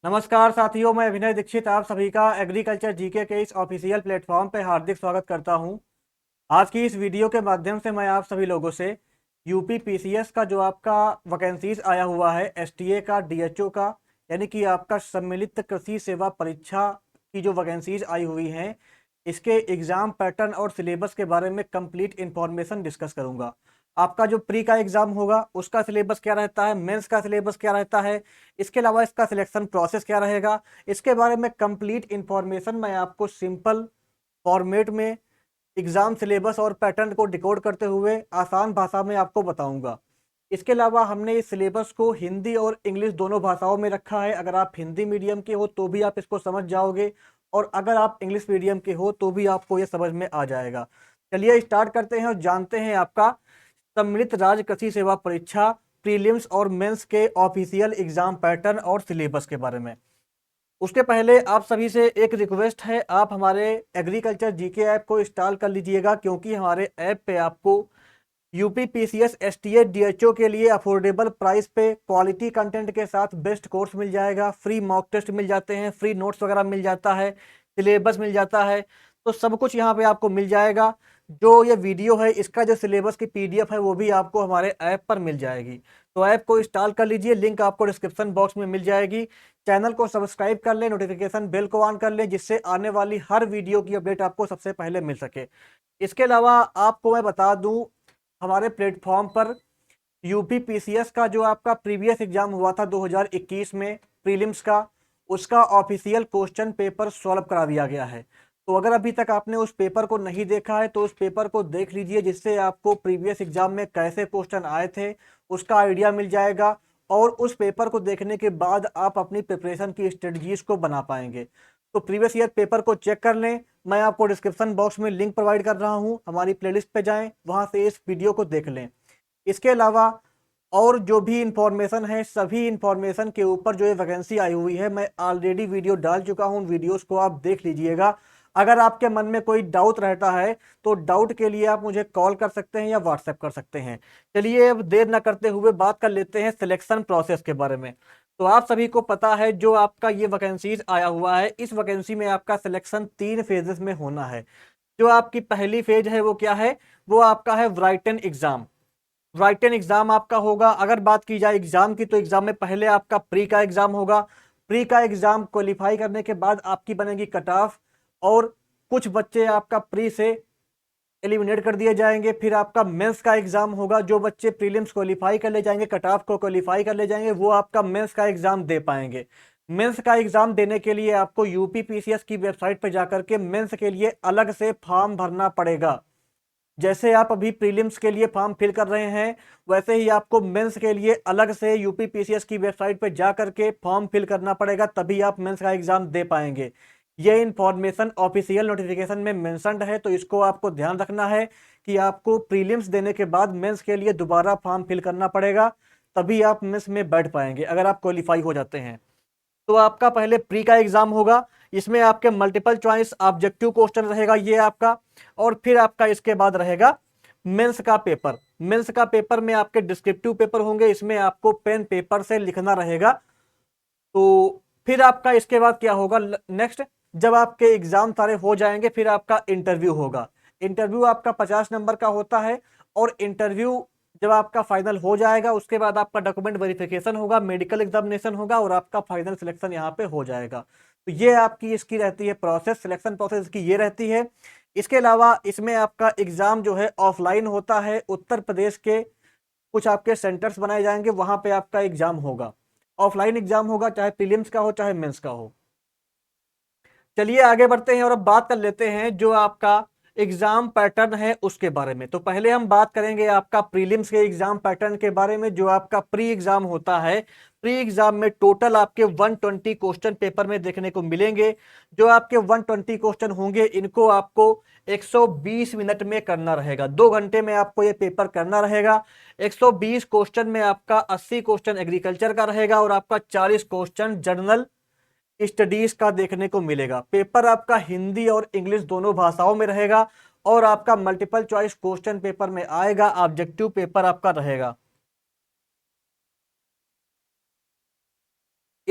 नमस्कार साथियों, मैं विनय दीक्षित आप सभी का एग्रीकल्चर जीके के इस ऑफिशियल प्लेटफॉर्म पे हार्दिक स्वागत करता हूं। आज की इस वीडियो के माध्यम से मैं आप सभी लोगों से यूपी पीसीएस का जो आपका वैकेंसीज आया हुआ है एसटीए का, डीएचओ का, यानी कि आपका सम्मिलित कृषि सेवा परीक्षा की जो वैकेंसीज आई हुई हैं, इसके एग्जाम पैटर्न और सिलेबस के बारे में कंप्लीट इंफॉर्मेशन डिस्कस करूंगा। आपका जो प्री का एग्जाम होगा उसका सिलेबस क्या रहता है, मेंस का सिलेबस क्या रहता है, इसके अलावा इसका सिलेक्शन प्रोसेस क्या रहेगा, इसके बारे में कंप्लीट इंफॉर्मेशन मैं आपको सिंपल फॉर्मेट में एग्जाम सिलेबस और पैटर्न को डिकोड करते हुए आसान भाषा में आपको बताऊंगा। इसके अलावा हमने इस सिलेबस को हिंदी और इंग्लिश दोनों भाषाओं में रखा है। अगर आप हिंदी मीडियम के हो तो भी आप इसको समझ जाओगे, और अगर आप इंग्लिश मीडियम के हो तो भी आपको ये समझ में आ जाएगा। चलिए स्टार्ट करते हैं और जानते हैं आपका सम्मिलित राज्य कृषि सेवा परीक्षा प्रीलिम्स और मेंस के ऑफिशियल एग्जाम पैटर्न और सिलेबस के बारे में। उसके पहले आप सभी से एक रिक्वेस्ट है, आप हमारे एग्रीकल्चर जीके ऐप को इंस्टॉल कर लीजिएगा, क्योंकि हमारे ऐप पे आपको यूपी पीसीएस एसटीए डीएचओ के लिए अफोर्डेबल प्राइस पे क्वालिटी कंटेंट के साथ बेस्ट कोर्स मिल जाएगा, फ्री मॉक टेस्ट मिल जाते हैं, फ्री नोट्स वगैरह मिल जाता है, सिलेबस मिल जाता है। तो सब कुछ यहाँ पे आपको मिल जाएगा। जो ये वीडियो है इसका जो सिलेबस की पीडीएफ है वो भी आपको हमारे ऐप पर मिल जाएगी। तो ऐप को इंस्टॉल कर लीजिए, लिंक आपको डिस्क्रिप्शन बॉक्स में मिल जाएगी। चैनल को सब्सक्राइब कर लें, नोटिफिकेशन बेल को ऑन कर लें, जिससे आने वाली हर वीडियो की अपडेट आपको सबसे पहले मिल सके। इसके अलावा आपको मैं बता दूं, हमारे प्लेटफॉर्म पर यूपी पीसीएस का जो आपका प्रीवियस एग्जाम हुआ था 2021 में प्रीलिम्स का, उसका ऑफिशियल क्वेश्चन पेपर सॉल्व करा दिया गया है। तो अगर अभी तक आपने उस पेपर को नहीं देखा है तो उस पेपर को देख लीजिए, जिससे आपको प्रीवियस एग्जाम में कैसे क्वेश्चन आए थे उसका आइडिया मिल जाएगा। और उस पेपर को देखने के बाद आप अपनी प्रिपरेशन की स्ट्रेटजीज को बना पाएंगे। तो प्रीवियस ईयर पेपर को चेक कर लें। मैं आपको डिस्क्रिप्शन बॉक्स में लिंक प्रोवाइड कर रहा हूं, हमारी प्लेलिस्ट पे जाएं, वहां से इस वीडियो को देख लें। इसके अलावा और जो भी इंफॉर्मेशन है, सभी इंफॉर्मेशन के ऊपर जो ये वैकेंसी आई हुई है, मैं ऑलरेडी वीडियो डाल चुका हूं, वीडियोस को आप देख लीजिएगा। अगर आपके मन में कोई डाउट रहता है तो डाउट के लिए आप मुझे कॉल कर सकते हैं या व्हाट्सएप कर सकते हैं। चलिए अब देर ना करते हुए बात कर लेते हैं सिलेक्शन प्रोसेस के बारे में। तो आप सभी को पता है जो आपका ये वैकेंसीज आया हुआ है, इस वैकेंसी में आपका सिलेक्शन 3 फेजेस में होना है। जो आपकी पहली फेज है वो क्या है, वो आपका है राइटन एग्जाम। राइटन एग्जाम आपका होगा। अगर बात की जाए एग्जाम की, तो एग्जाम में पहले आपका प्री का एग्जाम होगा। प्री का एग्जाम क्वालिफाई करने के बाद आपकी बनेगी कट ऑफ, और कुछ बच्चे आपका प्री से एलिमिनेट कर दिए जाएंगे। फिर आपका मेंस का एग्जाम होगा। जो बच्चे प्रीलिम्स क्वालिफाई कर ले जाएंगे, कट ऑफ को क्वालिफाई कर ले जाएंगे, वो आपका मेंस का एग्जाम दे पाएंगे। मेंस का एग्जाम देने के लिए आपको यूपी पीसीएस की वेबसाइट पर जाकर के मेंस के लिए अलग से फॉर्म भरना पड़ेगा। जैसे आप अभी प्रीलिम्स के लिए फॉर्म फिल कर रहे हैं, वैसे ही आपको मेंस के लिए अलग से यूपी पीसीएस की वेबसाइट पर जा करके फॉर्म फिल करना पड़ेगा, तभी आप मेंस का एग्जाम दे पाएंगे। ये इंफॉर्मेशन ऑफिशियल नोटिफिकेशन में मेंशन्ड है, तो इसको आपको ध्यान रखना है कि आपको प्रीलिम्स देने के बाद मेंस के लिए दोबारा फॉर्म फिल करना पड़ेगा, तभी आप मेंस में बैठ पाएंगे अगर आप क्वालिफाई हो जाते हैं। तो आपका पहले प्री का एग्जाम होगा, इसमें आपके मल्टीपल चॉइस ऑब्जेक्टिव क्वेश्चन रहेगा ये आपका। और फिर आपका इसके बाद रहेगा मेंस का पेपर। मेंस का पेपर में आपके डिस्क्रिप्टिव पेपर होंगे, इसमें आपको पेन पेपर से लिखना रहेगा। तो फिर आपका इसके बाद क्या होगा नेक्स्ट, जब आपके एग्जाम सारे हो जाएंगे फिर आपका इंटरव्यू होगा। इंटरव्यू आपका 50 नंबर का होता है। और इंटरव्यू जब आपका फाइनल हो जाएगा उसके बाद आपका डॉक्यूमेंट वेरिफिकेशन होगा, मेडिकल एग्जामिनेशन होगा, और आपका फाइनल सिलेक्शन यहाँ पे हो जाएगा। तो ये आपकी इसकी रहती है प्रोसेस, सिलेक्शन प्रोसेस की ये रहती है। इसके अलावा इसमें आपका एग्जाम जो है ऑफलाइन होता है। उत्तर प्रदेश के कुछ आपके सेंटर्स बनाए जाएंगे, वहां पे आपका एग्जाम होगा। ऑफलाइन एग्जाम होगा, चाहे प्रीलिम्स का हो चाहे मेंस का हो। चलिए आगे बढ़ते हैं और अब बात कर लेते हैं जो आपका एग्जाम पैटर्न है उसके बारे में। तो पहले हम बात करेंगे आपका प्रीलिम्स के एग्जाम पैटर्न के बारे में। जो आपका प्री एग्जाम होता है, प्री एग्जाम में टोटल आपके 120 क्वेश्चन पेपर में देखने को मिलेंगे। जो आपके 120 क्वेश्चन होंगे, इनको आपको 120 मिनट में करना रहेगा। 2 घंटे में आपको ये पेपर करना रहेगा। 120 क्वेश्चन में आपका 80 क्वेश्चन एग्रीकल्चर का रहेगा और आपका 40 क्वेश्चन जनरल स्टडीज का देखने को मिलेगा। पेपर आपका हिंदी और इंग्लिश दोनों भाषाओं में रहेगा। और आपका मल्टीपल चॉइस क्वेश्चन पेपर में आएगा, ऑब्जेक्टिव पेपर आपका रहेगा।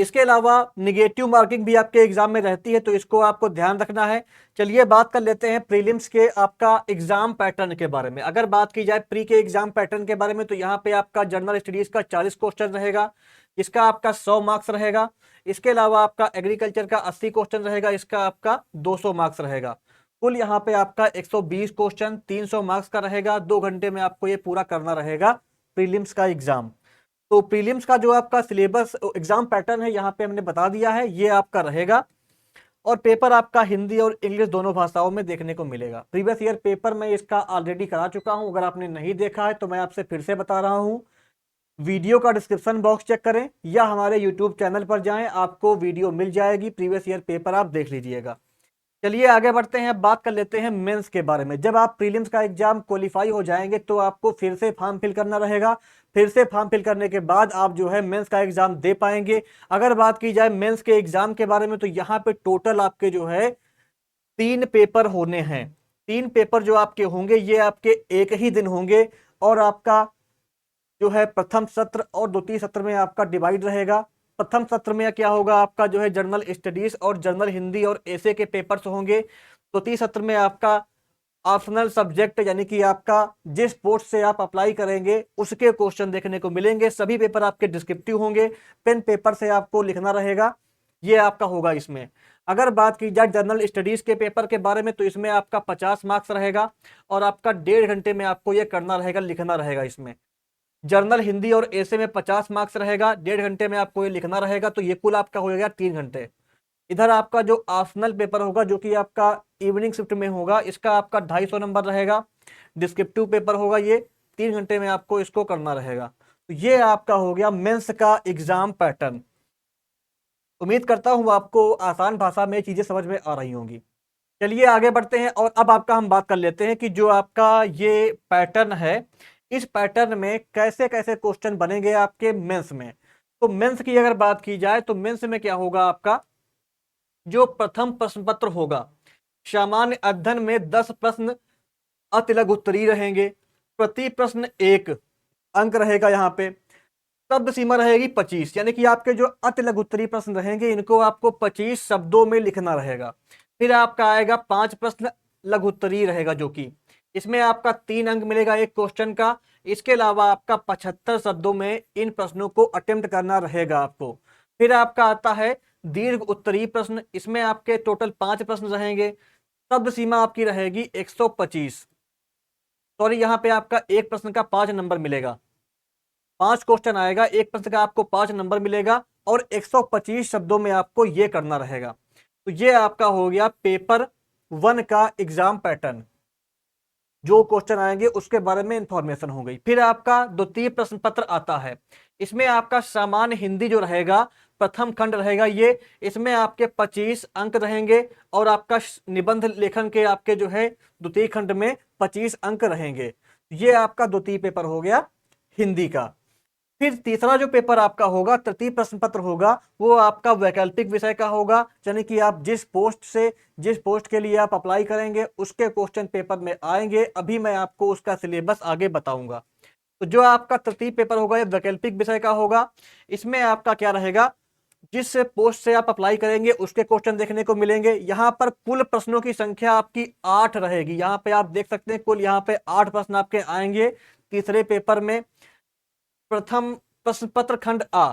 इसके अलावा निगेटिव मार्किंग भी आपके एग्जाम में रहती है, तो इसको आपको ध्यान रखना है। चलिए बात कर लेते हैं प्रीलिम्स के आपका एग्जाम पैटर्न के बारे में। अगर बात की जाए प्री के एग्जाम पैटर्न के बारे में, तो यहाँ पे आपका जनरल स्टडीज का 40 क्वेश्चन रहेगा, इसका आपका 100 मार्क्स रहेगा। इसके अलावा आपका एग्रीकल्चर का 80 क्वेश्चन रहेगा, इसका आपका 200 मार्क्स रहेगा। कुल यहाँ पे आपका 120 क्वेश्चन 300 मार्क्स का रहेगा। 2 घंटे में आपको ये पूरा करना रहेगा प्रीलिम्स का एग्जाम। तो प्रीलिम्स का जो आपका सिलेबस एग्जाम पैटर्न है यहाँ पे हमने बता दिया है, ये आपका रहेगा। और पेपर आपका हिंदी और इंग्लिश दोनों भाषाओं में देखने को मिलेगा। प्रीवियस ईयर पेपर मैं इसका ऑलरेडी करा चुका हूं, अगर आपने नहीं देखा है तो मैं आपसे फिर से बता रहा हूं। वीडियो का डिस्क्रिप्शन बॉक्स चेक करें या हमारे यूट्यूब चैनल पर जाएं, आपको वीडियो मिल जाएगी, प्रीवियस ईयर पेपर आप देख लीजिएगा। चलिए आगे बढ़ते हैं, बात कर लेते हैं मेंस के बारे में। जब आप प्रीलिम्स का एग्जाम क्वालिफाई हो जाएंगे तो आपको फिर से फॉर्म फिल करना रहेगा। फिर से फॉर्म फिल करने के बाद आप जो है मेंस का एग्जाम दे पाएंगे। अगर बात की जाए मेंस के एग्जाम के बारे में, तो यहाँ पे टोटल आपके जो है 3 पेपर होने हैं। 3 पेपर जो आपके होंगे ये आपके एक ही दिन होंगे, और आपका जो है प्रथम सत्र और द्वितीय सत्र में आपका डिवाइड रहेगा। प्रथम सत्र में क्या होगा, आपका जो है जनरल स्टडीज और जनरल हिंदी और ऐसे के पेपर्स होंगे। द्वितीय सत्र में आपका ऑप्शनल सब्जेक्ट यानी कि आपका जिस पोस्ट से आप अप्लाई करेंगे उसके क्वेश्चन देखने को मिलेंगे। सभी पेपर आपके डिस्क्रिप्टिव होंगे, पेन पेपर से आपको लिखना रहेगा, ये आपका होगा इसमें। अगर बात की जाए जनरल स्टडीज के पेपर के बारे में, तो इसमें आपका 50 मार्क्स रहेगा और आपका 1.5 घंटे में आपको ये करना रहेगा, लिखना रहेगा इसमें। जर्नल हिंदी और ऐसे में 50 मार्क्स रहेगा, 1.5 घंटे में आपको ये लिखना रहेगा, तो ये कुल आपका हो जाएगा 3 घंटे। इधर आपका जो ऑप्शनल पेपर होगा जो कि आपका इवनिंग शिफ्ट में होगा, इसका आपका 250 नंबर रहेगा। डिस्क्रिप्टिव पेपर होगा, ये 3 घंटे में आपको इसको करना रहेगा। तो ये आपका हो गया मेंस का एग्जाम पैटर्न। उम्मीद करता हूं आपको आसान भाषा में चीजें समझ में आ रही होंगी। चलिए आगे बढ़ते हैं, और अब आपका हम बात कर लेते हैं कि जो आपका ये पैटर्न है, इस पैटर्न में कैसे कैसे क्वेश्चन बनेंगे आपके मेंस में। तो मेंस की अगर बात की जाए तो मेंस में क्या होगा, आपका जो प्रथम प्रश्न पत्र होगा, सामान्य अध्ययन में 10 प्रश्न अति लघु उत्तरीय रहेंगे। प्रति प्रश्न 1 अंक रहेगा। यहाँ पे शब्द सीमा रहेगी 25, यानी कि आपके जो अति लघु उत्तरीय प्रश्न रहेंगे इनको आपको 25 शब्दों में लिखना रहेगा। फिर आपका आएगा 5 प्रश्न लघु उत्तरीय रहेगा, जो कि इसमें आपका 3 अंक मिलेगा एक क्वेश्चन का। इसके अलावा आपका 75 शब्दों में इन प्रश्नों को अटेम्प्ट करना रहेगा आपको। फिर आपका आता है दीर्घ उत्तरीय प्रश्न, इसमें आपके टोटल 5 प्रश्न रहेंगे। शब्द सीमा आपकी रहेगी 125। सॉरी, यहाँ पे आपका एक प्रश्न का 5 नंबर मिलेगा। 5 क्वेश्चन आएगा, एक प्रश्न का आपको 5 नंबर मिलेगा और 125 शब्दों में आपको ये करना रहेगा। तो ये आपका हो गया पेपर 1 का एग्जाम पैटर्न। जो क्वेश्चन आएंगे उसके बारे में इंफॉर्मेशन हो गई। फिर आपका द्वितीय प्रश्न पत्र आता है, इसमें आपका सामान्य हिंदी जो रहेगा प्रथम खंड रहेगा ये, इसमें आपके 25 अंक रहेंगे और आपका निबंध लेखन के आपके जो है द्वितीय खंड में 25 अंक रहेंगे। ये आपका द्वितीय पेपर हो गया हिंदी का। फिर तीसरा जो पेपर आपका होगा, तृतीय प्रश्न पत्र होगा, वो आपका वैकल्पिक विषय का होगा, यानी कि आप जिस पोस्ट के लिए आप अप्लाई करेंगे उसके क्वेश्चन पेपर में आएंगे। अभी मैं आपको उसका सिलेबस आगे बताऊंगा। तो जो आपका तृतीय पेपर होगा ये वैकल्पिक विषय का होगा। इसमें आपका क्या रहेगा, जिस पोस्ट से आप अप्लाई करेंगे उसके क्वेश्चन देखने को मिलेंगे। यहाँ पर कुल प्रश्नों की संख्या आपकी 8 रहेगी। यहाँ पे आप देख सकते हैं कुल यहाँ पे 8 प्रश्न आपके आएंगे तीसरे पेपर में। प्रथम प्रश्न पत्र खंड आ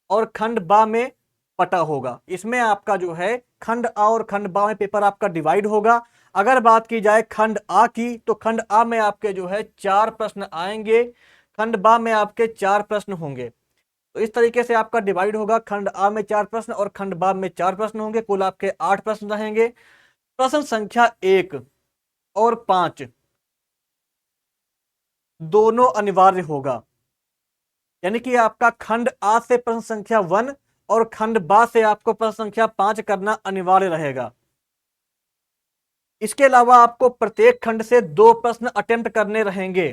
और खंड बा में पटा होगा। इसमें आपका जो है खंड आ और खंड बा में पेपर आपका डिवाइड होगा। अगर बात की जाए खंड आ की, तो खंड आ में आपके जो है 4 प्रश्न आएंगे, खंड बा में आपके 4 प्रश्न होंगे। तो इस तरीके से आपका डिवाइड होगा, खंड आ में 4 प्रश्न और खंड बा में 4 प्रश्न होंगे। कुल आपके 8 प्रश्न रहेंगे। प्रश्न संख्या 1 और 5 दोनों अनिवार्य होगा, यानी कि आपका खंड आ से प्रश्न संख्या 1 और खंड बा से आपको प्रश्न संख्या 5 करना अनिवार्य रहेगा। इसके अलावा आपको प्रत्येक खंड से 2 प्रश्न अटेम्प्ट करने रहेंगे।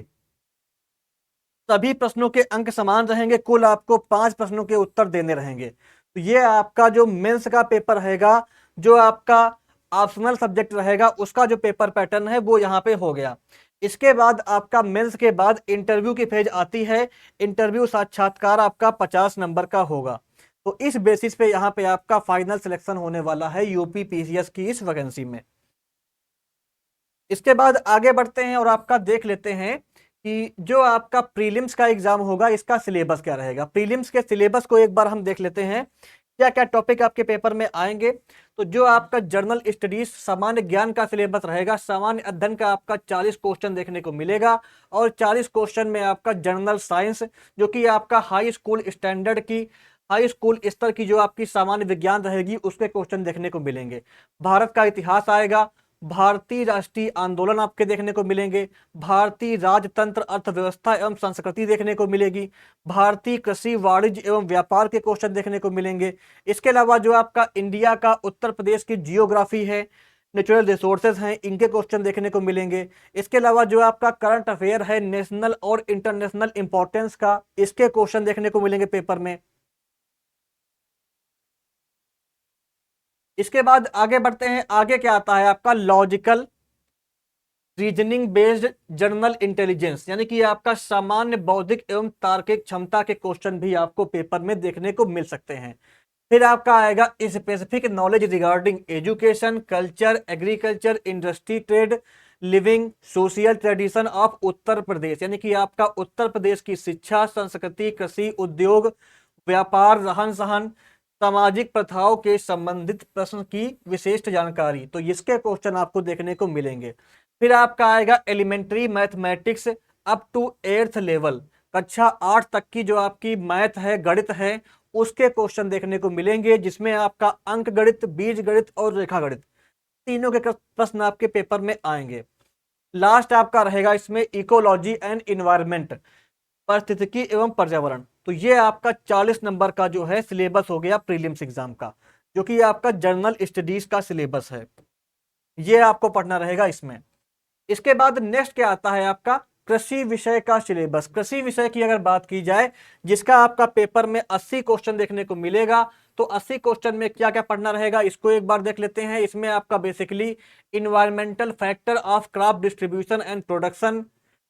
सभी प्रश्नों के अंक समान रहेंगे, कुल आपको 5 प्रश्नों के उत्तर देने रहेंगे। तो ये आपका जो मेंस का पेपर रहेगा, जो आपका ऑप्शनल सब्जेक्ट रहेगा, उसका जो पेपर पैटर्न है वो यहाँ पे हो गया। इसके बाद आपका मेंस के बाद इंटरव्यू की फेज आती है। इंटरव्यू साक्षात्कार आपका 50 नंबर का होगा। तो इस बेसिस पे यहाँ पे आपका फाइनल सिलेक्शन होने वाला है यूपी पीसीएस की इस वैकेंसी में। इसके बाद आगे बढ़ते हैं और आपका देख लेते हैं कि जो आपका प्रीलिम्स का एग्जाम होगा इसका सिलेबस क्या रहेगा। प्रीलिम्स के सिलेबस को एक बार हम देख लेते हैं, क्या क्या टॉपिक आपके पेपर में आएंगे। तो जो आपका जनरल स्टडीज सामान्य ज्ञान का सिलेबस रहेगा, सामान्य अध्ययन का आपका 40 क्वेश्चन देखने को मिलेगा और 40 क्वेश्चन में आपका जनरल साइंस जो कि आपका हाई स्कूल स्टैंडर्ड की, हाई स्कूल स्तर की जो आपकी सामान्य विज्ञान रहेगी उसके क्वेश्चन देखने को मिलेंगे। भारत का इतिहास आएगा, भारतीय राष्ट्रीय आंदोलन आपके देखने को मिलेंगे, भारतीय राजतंत्र अर्थव्यवस्था एवं संस्कृति देखने को मिलेगी, भारतीय कृषि वाणिज्य एवं व्यापार के क्वेश्चन देखने को मिलेंगे। इसके अलावा जो आपका इंडिया का उत्तर प्रदेश की जियोग्राफी है, नेचुरल रिसोर्सेज हैं, इनके क्वेश्चन देखने को मिलेंगे। इसके अलावा जो आपका करंट अफेयर है नेशनल और इंटरनेशनल इंपॉर्टेंस का, इसके क्वेश्चन देखने को मिलेंगे पेपर में। इसके बाद आगे बढ़ते हैं, आगे क्या आता है आपका logical reasoning based general intelligence, यानी कि आपका सामान्य बौद्धिक एवं तार्किक क्षमता के क्वेश्चन भी आपको पेपर में देखने को मिल सकते हैं। फिर आपका आएगा specific knowledge regarding education, culture, agriculture, industry, trade, living, social tradition of Uttar Pradesh, यानी कि आपका उत्तर प्रदेश की शिक्षा, संस्कृति, कृषि, उद्योग, व्यापार, रहन सहन, सामाजिक प्रथाओं के संबंधित प्रश्न की विशिष्ट जानकारी, तो इसके क्वेश्चन आपको देखने को मिलेंगे। फिर आपका आएगा elementary mathematics up to 8th level, कक्षा 8 तक की जो आपकी मैथ है, गणित है, उसके क्वेश्चन देखने को मिलेंगे, जिसमें आपका अंक गणित, बीज गणित और रेखा गणित तीनों के प्रश्न आपके पेपर में आएंगे। लास्ट आपका रहेगा इसमें इकोलॉजी एंड इन्वायरमेंट, पारिस्थितिकी एवं पर्यावरण। तो ये आपका 40 नंबर का जो है सिलेबस हो गया प्रीलिम्स एग्जाम का, जो कि आपका जनरल स्टडीज का सिलेबस है, ये आपको पढ़ना रहेगा इसमें। इसके बाद नेक्स्ट क्या आता है आपका कृषि विषय का सिलेबस। कृषि विषय की अगर बात की जाए, जिसका आपका पेपर में 80 क्वेश्चन देखने को मिलेगा, तो 80 क्वेश्चन में क्या क्या पढ़ना रहेगा इसको एक बार देख लेते हैं। इसमें आपका basically environmental factor of crop distribution and production,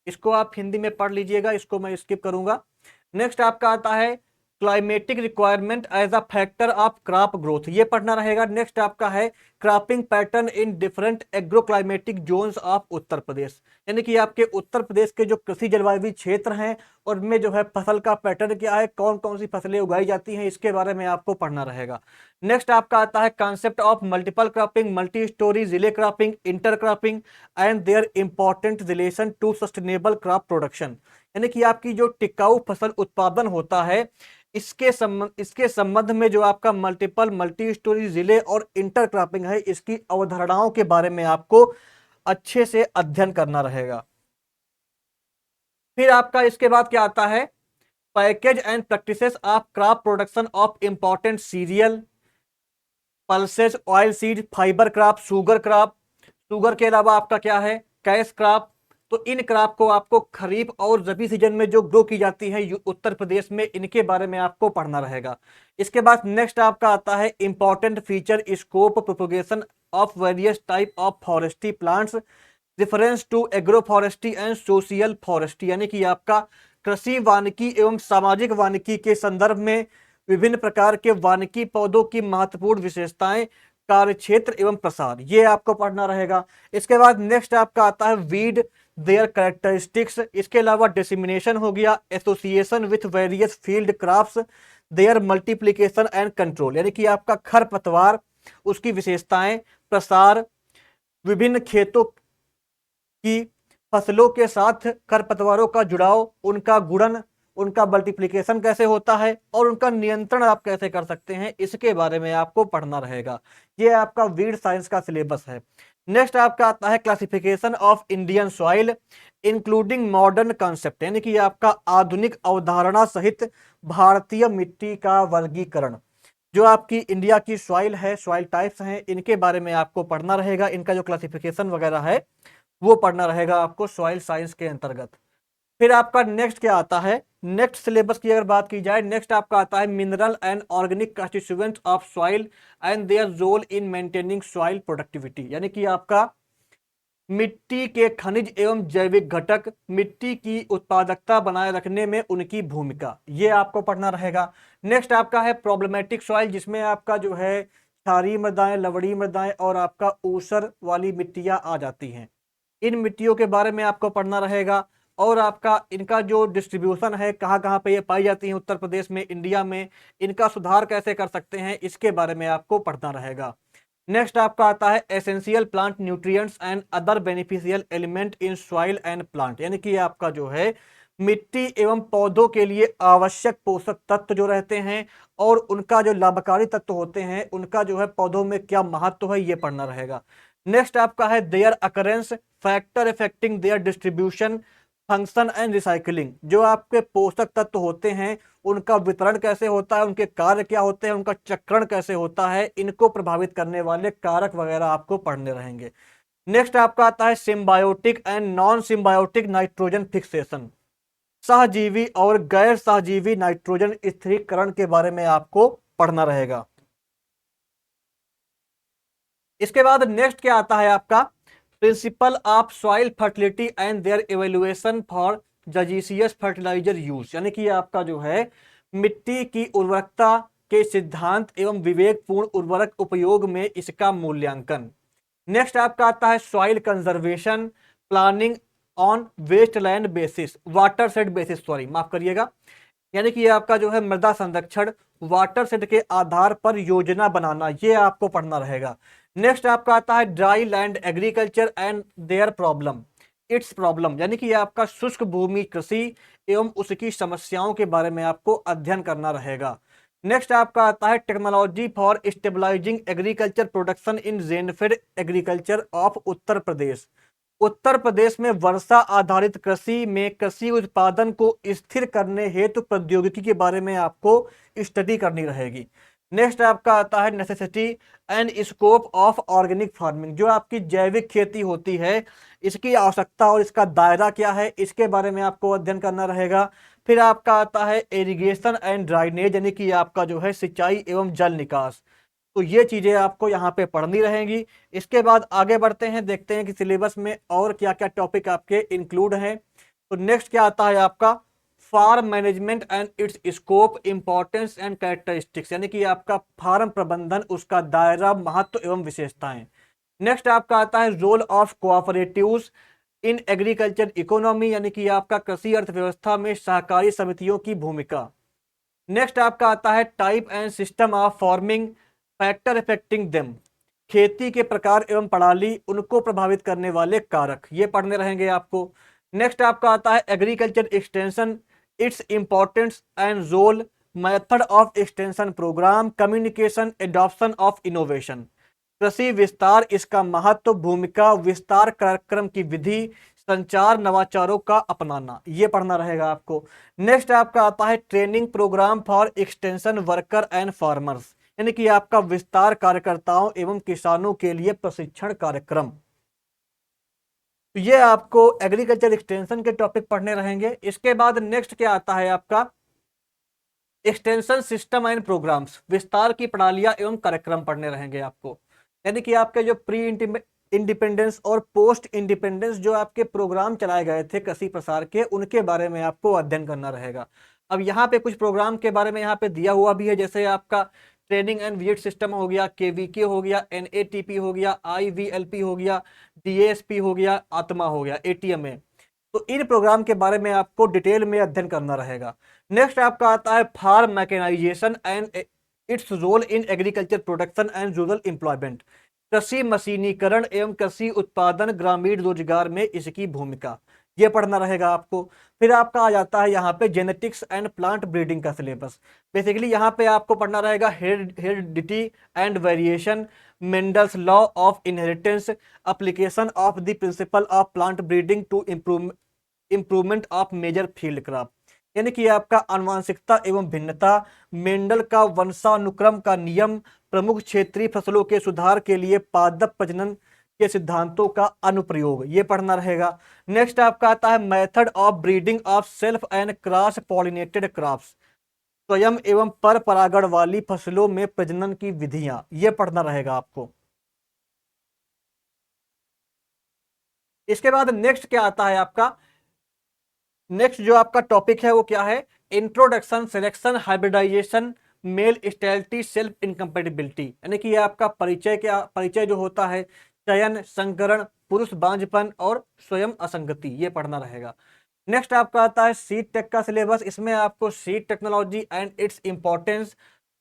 इसको आप हिंदी में पढ़ लीजिएगा, इसको मैं स्किप करूंगा। नेक्स्ट आपका आता है climatic requirement as a factor of crop growth, ये पढ़ना रहेगा। नेक्स्ट आपका है cropping pattern in different agro climatic zones of Uttar Pradesh, यानी कि आपके उत्तर प्रदेश के जो कृषि जलवायु क्षेत्र हैं उनमें जो है फसल का पैटर्न क्या है, कौन कौन सी फसलें उगाई जाती हैं, इसके बारे में आपको पढ़ना रहेगा। नेक्स्ट आपका आता है concept of multiple cropping, multi storey relay cropping, inter cropping and their important relation to sustainable crop production, यानी कि आपकी जो टिकाऊ फसल उत्पादन होता है इसके संबंध में जो आपका मल्टीपल, मल्टी स्टोरी, रिले और इंटर क्रॉपिंग है, इसकी अवधारणाओं के बारे में आपको अच्छे से अध्ययन करना रहेगा। फिर आपका इसके बाद क्या आता है package and practices of crop production of important serial, pulses, oil seed, fibre crop, sugar crop, sugar के अलावा आपका क्या है कैश क्रॉप। तो इन क्रॉप को आपको खरीफ और रबी सीजन में जो ग्रो की जाती है उत्तर प्रदेश में, इनके बारे में आपको पढ़ना रहेगा। इसके बाद नेक्स्ट आपका आता है important feature, scope, propagation of various type of forestry plants, reference to agro forestry and social forestry, यानी कि आपका कृषि वानिकी एवं सामाजिक वानिकी के संदर्भ में विभिन्न प्रकार के वानिकी पौधों की महत्वपूर्ण विशेषताएं, कार्यक्षेत्र एवं प्रसार, ये आपको पढ़ना रहेगा। इसके बाद नेक्स्ट आपका आता है वीड, देयर कैरेक्टरिस्टिक्स, इसके अलावा डिसिमिनेशन हो गया, association with various field crops, their multiplication and control, यानी कि आपका खरपतवार, उसकी विशेषताएं, प्रसार, विभिन्न खेतों की फसलों के साथ खरपतवारों का जुड़ाव, उनका गुणन, उनका मल्टीप्लिकेशन कैसे होता है और उनका नियंत्रण आप कैसे कर सकते हैं, इसके बारे में आपको पढ़ना रहेगा। ये आपका वीड साइंस का सिलेबस है। नेक्स्ट आपका आता है classification of Indian soil including modern concept, यानी कि आपका आधुनिक अवधारणा सहित भारतीय मिट्टी का वर्गीकरण। जो आपकी इंडिया की सॉइल है, सॉइल टाइप्स हैं, इनके बारे में आपको पढ़ना रहेगा, इनका जो क्लासिफिकेशन वगैरह है वो पढ़ना रहेगा आपको सॉइल साइंस के अंतर्गत। फिर आपका नेक्स्ट क्या आता है, नेक्स्ट सिलेबस की अगर बात की जाए, नेक्स्ट आपका आता है mineral and organic constituents of soil and their role in maintaining soil productivity, यानी कि आपका मिट्टी के खनिज एवं जैविक घटक, मिट्टी की उत्पादकता बनाए रखने में उनकी भूमिका, ये आपको पढ़ना रहेगा। नेक्स्ट आपका है प्रॉब्लमेटिक सॉइल, जिसमें आपका जो है क्षारीय मृदाएं, लवणीय मृदाएं और आपका ऊसर वाली मिट्टियां आ जाती हैं। इन मिट्टियों के बारे में आपको पढ़ना रहेगा और आपका इनका जो डिस्ट्रीब्यूशन है, कहाँ कहाँ पे ये पाई जाती हैं उत्तर प्रदेश में, इंडिया में, इनका सुधार कैसे कर सकते हैं, इसके बारे में आपको पढ़ना रहेगा। नेक्स्ट आपका आता है essential plant nutrients and other beneficial element in soil and plant, यानी कि आपका जो है मिट्टी एवं पौधों के लिए आवश्यक पोषक तत्व जो रहते हैं और उनका जो लाभकारी तत्व होते हैं, उनका जो है पौधों में क्या महत्व है, ये पढ़ना रहेगा। नेक्स्ट आपका है their occurrence, factor affecting their distribution, function and recycling, जो आपके पोषक तत्व होते हैं उनका वितरण कैसे होता है, उनके कार्य क्या होते हैं, उनका चक्रण कैसे होता है, इनको प्रभावित करने वाले कारक वगैरह आपको पढ़ने रहेंगे। नेक्स्ट आपका आता है symbiotic and non symbiotic nitrogen fixation, सहजीवी और गैर सहजीवी नाइट्रोजन स्थिरीकरण के बारे में आपको पढ़ना रहेगा। इसके बाद नेक्स्ट क्या आता है आपका principle of soil fertility and their evaluation for जजीसियस फर्टिलाइजर यूज, यानी कि आपका जो है मिट्टी की उर्वरकता के सिद्धांत एवं विवेकपूर्ण उर्वरक उपयोग में इसका मूल्यांकन। नेक्स्ट आपका आता है soil conservation planning on wasteland basis, water set basis, sorry माफ करिएगा, यानी कि ये आपका जो है मृदा संरक्षण वाटर सेट के आधार पर योजना बनाना, ये आपको पढ़ना रहेगा। नेक्स्ट आपका आता है dry land agriculture and their problem, it's problem, यानी कि ये आपका शुष्क भूमि कृषि एवं उसकी समस्याओं के बारे में आपको अध्ययन करना रहेगा। नेक्स्ट आपका आता है technology for stabilising agriculture production in rainfed agriculture of Uttar Pradesh, Uttar Pradesh में वर्षा आधारित कृषि में कृषि उत्पादन को स्थिर करने हेतु प्रौद्योगिकी के बारे में आपको स्टडी करनी रहेगी। नेक्स्ट आपका आता है necessity and scope of organic farming, जो आपकी जैविक खेती होती है इसकी आवश्यकता और इसका दायरा क्या है, इसके बारे में आपको अध्ययन करना रहेगा। फिर आपका आता है इरिगेशन एंड ड्राइनेज, यानी कि आपका जो है सिंचाई एवं जल निकास, तो ये चीजें आपको यहाँ पे पढ़नी रहेंगी। इसके बाद आगे बढ़ते हैं, देखते हैं कि सिलेबस में और क्या क्या टॉपिक आपके इंक्लूड हैं। तो नेक्स्ट क्या आता है आपका farm management and its scope importance and characteristics, यानी कि आपका फार्म प्रबंधन, उसका दायरा, महत्व एवं विशेषताएं। नेक्स्ट आपका आता है role of cooperatives in agriculture economy, यानी कि आपका कृषि अर्थव्यवस्था में सहकारी समितियों की भूमिका। नेक्स्ट आपका आता है type and system of farming factor affecting them, खेती के प्रकार एवं प्रणाली, उनको प्रभावित करने वाले कारक, ये पढ़ने रहेंगे आपको। नेक्स्ट आपका आता है agriculture extension its importance and role, method of extension program, communication, adoption of innovation, कृषि विस्तार, इसका महत्व, भूमिका, विस्तार कार्यक्रम की विधि, संचार नवाचारों का अपनाना, ये पढ़ना रहेगा आपको। नेक्स्ट आपका आता है training program for extension worker and farmers, यानी कि आपका विस्तार कार्यकर्ताओं एवं किसानों के लिए प्रशिक्षण कार्यक्रम। तो ये आपको एग्रीकल्चर एक्सटेंशन के टॉपिक पढ़ने रहेंगे। इसके बाद नेक्स्ट क्या आता है आपका एक्सटेंशन सिस्टम एंड प्रोग्राम्स, विस्तार की प्रणालियां एवं कार्यक्रम पढ़ने रहेंगे आपको, यानी कि आपके जो प्री इंडिपेंडेंस और पोस्ट इंडिपेंडेंस जो आपके प्रोग्राम चलाए गए थे कृषि प्रसार के, उनके बारे में आपको अध्ययन करना रहेगा। अब यहाँ पे कुछ प्रोग्राम के बारे में यहाँ पे दिया हुआ भी है, जैसे आपका ट्रेनिंग एंड विजिट सिस्टम हो गया, केवीके हो गया, एनएटीपी हो गया, आईवीएलपी हो गया, डीएसपी हो गया, आत्मा हो गया, एटीएमए। तो इन प्रोग्राम के बारे में आपको डिटेल में अध्ययन करना रहेगा। नेक्स्ट आपका आता है farm mechanization and its role in agriculture production and rural employment, कृषि मशीनीकरण एवं कृषि उत्पादन ग्रामीण रोजगार में इसकी भूमिका, ये पढ़ना रहेगा आपको। फिर आपका आ जाता है यहाँ पे जेनेटिक्स एंड प्लांट ब्रीडिंग का सिलेबस। बेसिकली यहाँ पे आपको पढ़ना रहेगा heredity and variation, Mendel's law of inheritance, application of the principle of plant breeding to improvement of major field crop, यानी कि आपका आनुवंशिकता एवं भिन्नता, मेंडल का वंशानुक्रम का नियम, प्रमुख क्षेत्रीय फसलों के सुधार के लिए पादप प्रजनन के सिद्धांतों का अनुप्रयोग, ये पढ़ना रहेगा। नेक्स्ट आपका आता है method of breeding of self and cross pollinated crops, स्वयं एवं पर परागण वाली फसलों में प्रजनन की विधियां, ये पढ़ना रहेगा आपको। इसके बाद नेक्स्ट क्या आता है आपका, नेक्स्ट जो आपका टॉपिक है वो क्या है, introduction, selection, hybridization, male sterility, self incompatibility, यानी कि ये आपका परिचय, क्या परिचय जो होता है, चयन, संकरण, पुरुष बांझपन और स्वयं असंगति, ये पढ़ना रहेगा। नेक्स्ट आपका आता है सीड टेक का सिलेबस। इसमें आपको seed technology and its importance,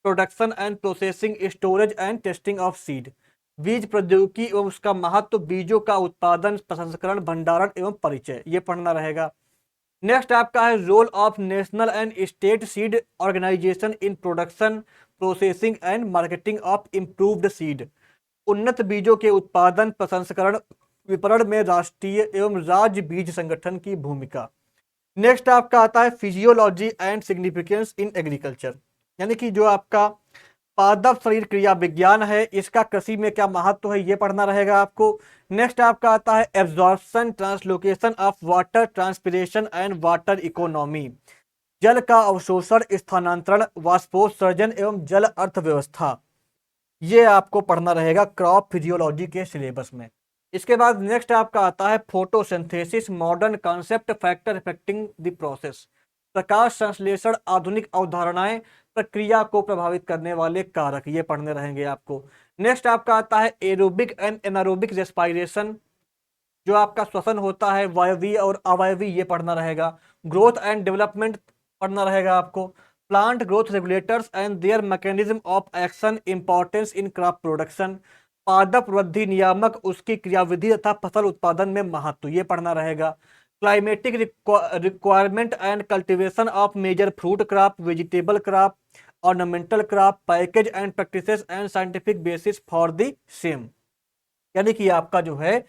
production and processing, storage and testing of seed, बीज प्रौद्योगिकी एवं उसका महत्व, बीजों का उत्पादन, प्रसंस्करण, भंडारण एवं परिचय, ये पढ़ना रहेगा। नेक्स्ट आपका है role of national and state seed organization in production, processing and marketing of improved seed, उन्नत बीजों के उत्पादन, प्रसंस्करण, विपणन में राष्ट्रीय एवं राज्य बीज संगठन की भूमिका। नेक्स्ट आपका आता है physiology and significance in agriculture, यानी कि जो आपका पादप शरीर क्रिया विज्ञान है, इसका कृषि में क्या महत्व है, ये पढ़ना रहेगा आपको। नेक्स्ट आपका आता है absorption, translocation of water, transpiration and water economy, जल का अवशोषण, स्थानांतरण, वाष्पोत्सर्जन एवं जल अर्थव्यवस्था, ये आपको पढ़ना रहेगा क्रॉप फिजियोलॉजी के सिलेबस में। इसके बाद नेक्स्ट आपका आता है photosynthesis, modern concept, factor affecting the process, प्रकाश संश्लेषण, आधुनिक अवधारणाएं, प्रक्रिया को प्रभावित करने वाले कारक, ये पढ़ने रहेंगे आपको। नेक्स्ट आपका आता है एरोबिक एंड एनारोबिक रेस्पिरेशन, जो आपका श्वसन होता है, वायवीय और अवायवीय, ये पढ़ना रहेगा। ग्रोथ एंड डेवलपमेंट पढ़ना रहेगा आपको। Plant growth regulators and there mechanism of action, importance in crop production, पादप वृद्धि नियामक, उसकी क्रियाविधि तथा फसल उत्पादन में महत्व, ये पढ़ना रहेगा। Climatic requirement and cultivation of major fruit crop, vegetable crop, ornamental crop, package and practices and scientific basis for the same, यानी कि आपका जो है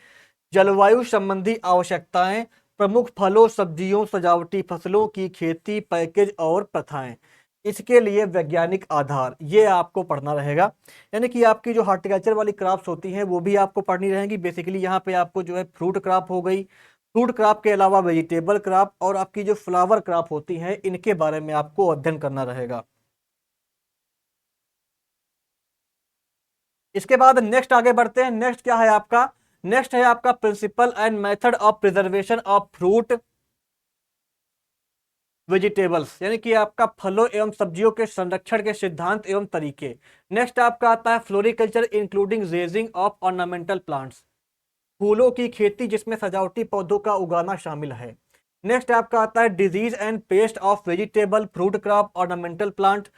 जलवायु संबंधी आवश्यकताएं, प्रमुख फलों, सब्जियों, सजावटी फसलों की खेती, पैकेज और प्रथाएं, इसके लिए वैज्ञानिक आधार, ये आपको पढ़ना रहेगा। यानी कि आपकी जो हॉर्टिकल्चर वाली क्रॉप्स होती हैं वो भी आपको पढ़नी रहेंगी। बेसिकली यहाँ पे आपको जो है फ्रूट क्रॉप हो गई, फ्रूट क्रॉप के अलावा वेजिटेबल क्रॉप और आपकी जो फ्लावर क्रॉप होती हैं, इनके बारे में आपको अध्ययन करना रहेगा। इसके बाद नेक्स्ट आगे बढ़ते हैं। नेक्स्ट क्या है आपका, नेक्स्ट है आपका principle and method of preservation of fruit vegetables, यानी कि आपका फलों एवं सब्जियों के संरक्षण के सिद्धांत एवं तरीके। नेक्स्ट आपका आता है floriculture including raising of ornamental plants, फूलों की खेती जिसमें सजावटी पौधों का उगाना शामिल है। नेक्स्ट आपका आता है disease and pest of vegetable, fruit crop, ornamental plant,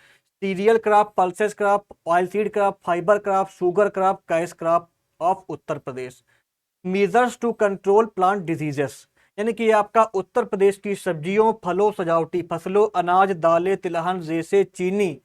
cereal crop, pulses crop, oil seed crop, fibre crop, sugar crop, cash crop of Uttar Pradesh, measures to control plant diseases, यानी कि आपका उत्तर प्रदेश की सब्जियों, फलों, सजावटी फसलों, अनाज, दालें, तिलहन, रेशे, चीनी,